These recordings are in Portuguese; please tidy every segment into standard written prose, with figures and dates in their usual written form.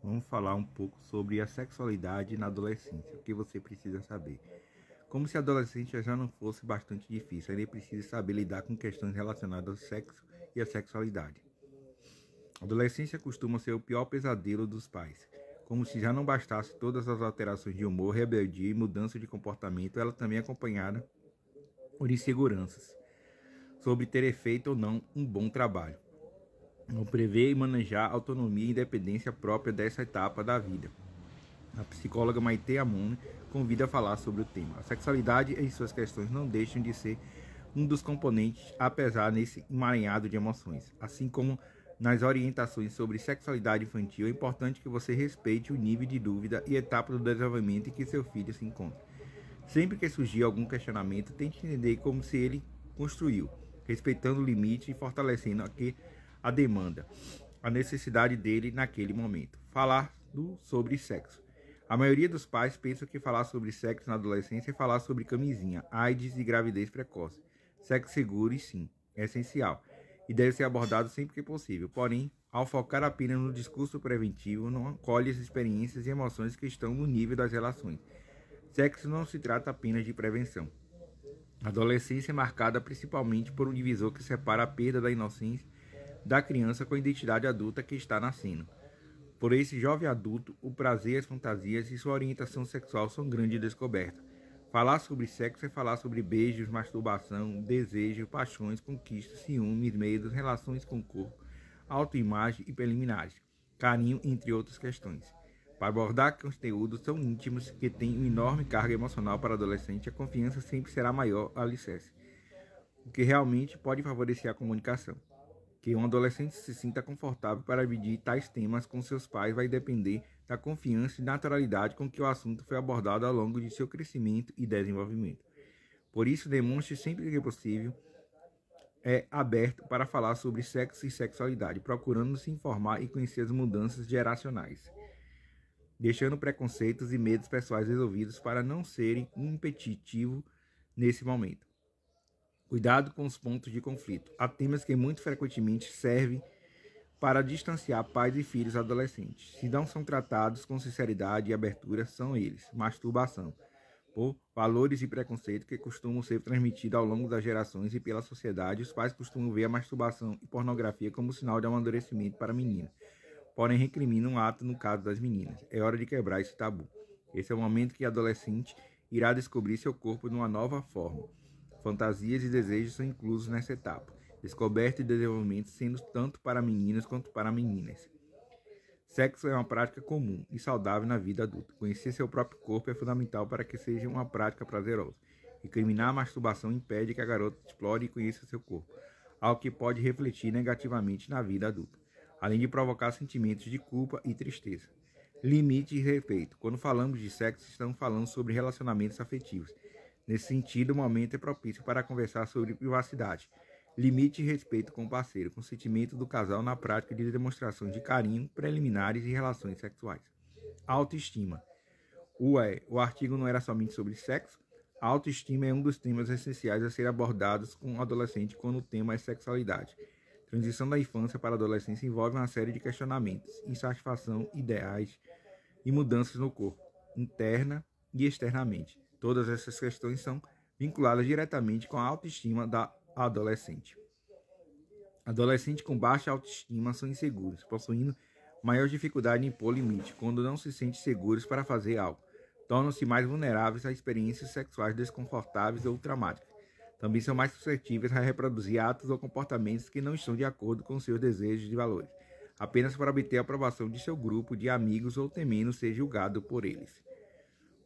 Vamos falar um pouco sobre a sexualidade na adolescência, o que você precisa saber. Como se a adolescência já não fosse bastante difícil, ele precisa saber lidar com questões relacionadas ao sexo e à sexualidade. A adolescência costuma ser o pior pesadelo dos pais. Como se já não bastasse todas as alterações de humor, rebeldia e mudança de comportamento, ela também é acompanhada por inseguranças sobre ter feito ou não um bom trabalho. Não prevê e manejar a autonomia e independência própria dessa etapa da vida. A psicóloga Maite Amon convida a falar sobre o tema. A sexualidade e suas questões não deixam de ser um dos componentes, apesar nesse emaranhado de emoções. Assim como nas orientações sobre sexualidade infantil, é importante que você respeite o nível de dúvida e etapa do desenvolvimento em que seu filho se encontra. Sempre que surgir algum questionamento, tente entender como se ele construiu, respeitando o limite e fortalecendo a demanda, a necessidade dele naquele momento. Falar sobre sexo. A maioria dos pais pensa que falar sobre sexo na adolescência é falar sobre camisinha, AIDS e gravidez precoce. Sexo seguro, e sim, é essencial e deve ser abordado sempre que possível. Porém, ao focar apenas no discurso preventivo, não acolhe as experiências e emoções que estão no nível das relações. Sexo não se trata apenas de prevenção. A adolescência é marcada principalmente por um divisor que separa a perda da inocência da criança com a identidade adulta que está nascendo. Por esse jovem adulto, o prazer, as fantasias e sua orientação sexual são grande descoberta. Falar sobre sexo é falar sobre beijos, masturbação, desejo, paixões, conquistas, ciúmes, medos, relações com o corpo, autoimagem e preliminares, carinho, entre outras questões. Para abordar conteúdos tão íntimos que têm uma enorme carga emocional para adolescente, a confiança sempre será maior alicerce, o que realmente pode favorecer a comunicação. Que um adolescente se sinta confortável para dividir tais temas com seus pais vai depender da confiança e naturalidade com que o assunto foi abordado ao longo de seu crescimento e desenvolvimento. Por isso, demonstre sempre que possível aberto para falar sobre sexo e sexualidade, procurando se informar e conhecer as mudanças geracionais, deixando preconceitos e medos pessoais resolvidos para não serem impeditivo nesse momento. Cuidado com os pontos de conflito. Há temas que muito frequentemente servem para distanciar pais e filhos adolescentes. Se não são tratados com sinceridade e abertura, são eles: masturbação, por valores e preconceito que costumam ser transmitidos ao longo das gerações e pela sociedade. Os pais costumam ver a masturbação e pornografia como sinal de amadurecimento para meninas, porém recriminam o ato no caso das meninas. É hora de quebrar esse tabu. Esse é o momento que a adolescente irá descobrir seu corpo de uma nova forma. Fantasias e desejos são inclusos nessa etapa. Descoberta e desenvolvimento sendo tanto para meninos quanto para meninas. Sexo é uma prática comum e saudável na vida adulta. Conhecer seu próprio corpo é fundamental para que seja uma prática prazerosa. Recriminar a masturbação impede que a garota explore e conheça seu corpo, algo que pode refletir negativamente na vida adulta, além de provocar sentimentos de culpa e tristeza. Limite e respeito. Quando falamos de sexo, estamos falando sobre relacionamentos afetivos. Nesse sentido, o momento é propício para conversar sobre privacidade, limite e respeito com o parceiro, consentimento do casal na prática de demonstrações de carinho, preliminares e relações sexuais. Autoestima. O artigo não era somente sobre sexo. A autoestima é um dos temas essenciais a ser abordados com o adolescente quando o tema é sexualidade. Transição da infância para a adolescência envolve uma série de questionamentos, insatisfação, ideais e mudanças no corpo, interna e externamente. Todas essas questões são vinculadas diretamente com a autoestima da adolescente. Adolescentes com baixa autoestima são inseguros, possuindo maior dificuldade em impor limite quando não se sentem seguros para fazer algo. Tornam-se mais vulneráveis a experiências sexuais desconfortáveis ou traumáticas. Também são mais suscetíveis a reproduzir atos ou comportamentos que não estão de acordo com seus desejos e valores, apenas para obter a aprovação de seu grupo de amigos ou temendo ser julgado por eles.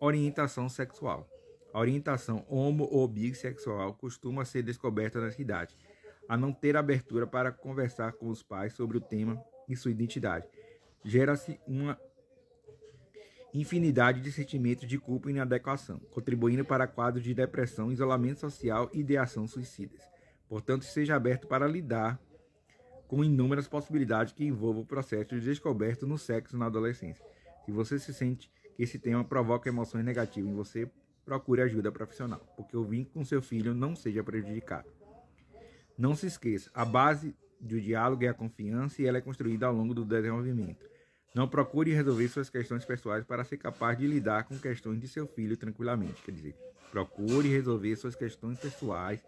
Orientação sexual. A orientação homo ou bissexual costuma ser descoberta nessa idade, a não ter abertura para conversar com os pais sobre o tema e sua identidade. Gera-se uma infinidade de sentimentos de culpa e inadequação, contribuindo para quadros de depressão, isolamento social e ideação suicidas. Portanto, seja aberto para lidar com inúmeras possibilidades que envolvam o processo de descoberta no sexo na adolescência. Se você se sente que esse tema provoca emoções negativas em você, procure ajuda profissional, porque o vínculo com seu filho não seja prejudicado. Não se esqueça, a base do diálogo é a confiança e ela é construída ao longo do desenvolvimento. Não procure resolver suas questões pessoais para ser capaz de lidar com questões de seu filho tranquilamente. Quer dizer, procure resolver suas questões pessoais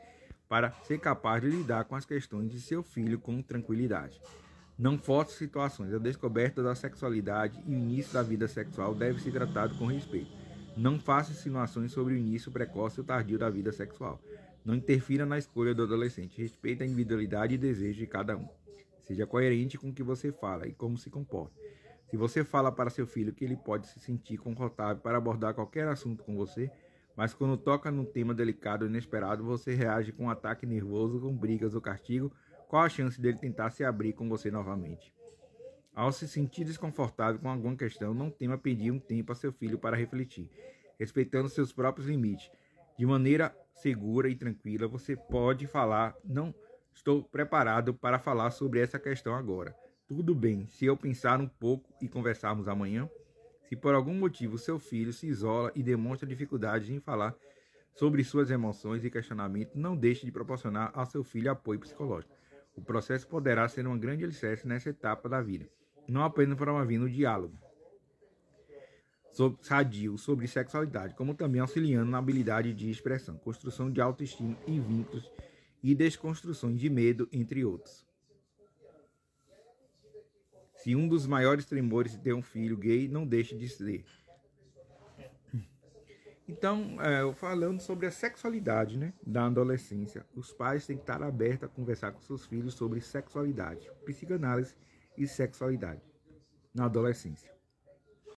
para ser capaz de lidar com as questões de seu filho com tranquilidade. Não force situações. A descoberta da sexualidade e o início da vida sexual deve ser tratado com respeito. Não faça insinuações sobre o início precoce ou tardio da vida sexual. Não interfira na escolha do adolescente. Respeite a individualidade e desejo de cada um. Seja coerente com o que você fala e como se comporta. Se você fala para seu filho que ele pode se sentir confortável para abordar qualquer assunto com você, mas quando toca num tema delicado ou inesperado, você reage com um ataque nervoso, com brigas ou castigo, qual a chance dele tentar se abrir com você novamente? Ao se sentir desconfortável com alguma questão, não tema pedir um tempo a seu filho para refletir, respeitando seus próprios limites. De maneira segura e tranquila, você pode falar: não estou preparado para falar sobre essa questão agora. Tudo bem, se eu pensar um pouco e conversarmos amanhã? Se por algum motivo seu filho se isola e demonstra dificuldade em falar sobre suas emoções e questionamentos, não deixe de proporcionar ao seu filho apoio psicológico. O processo poderá ser uma grande alicerce nessa etapa da vida, não apenas promovendo o diálogo sadio sobre sexualidade, como também auxiliando na habilidade de expressão, construção de autoestima e vínculos e desconstruções de medo, entre outros. Se um dos maiores tremores de ter um filho gay, não deixe de ser. Então, falando sobre a sexualidade, né, da adolescência, os pais têm que estar abertos a conversar com seus filhos sobre sexualidade, psicanálise e sexualidade na adolescência.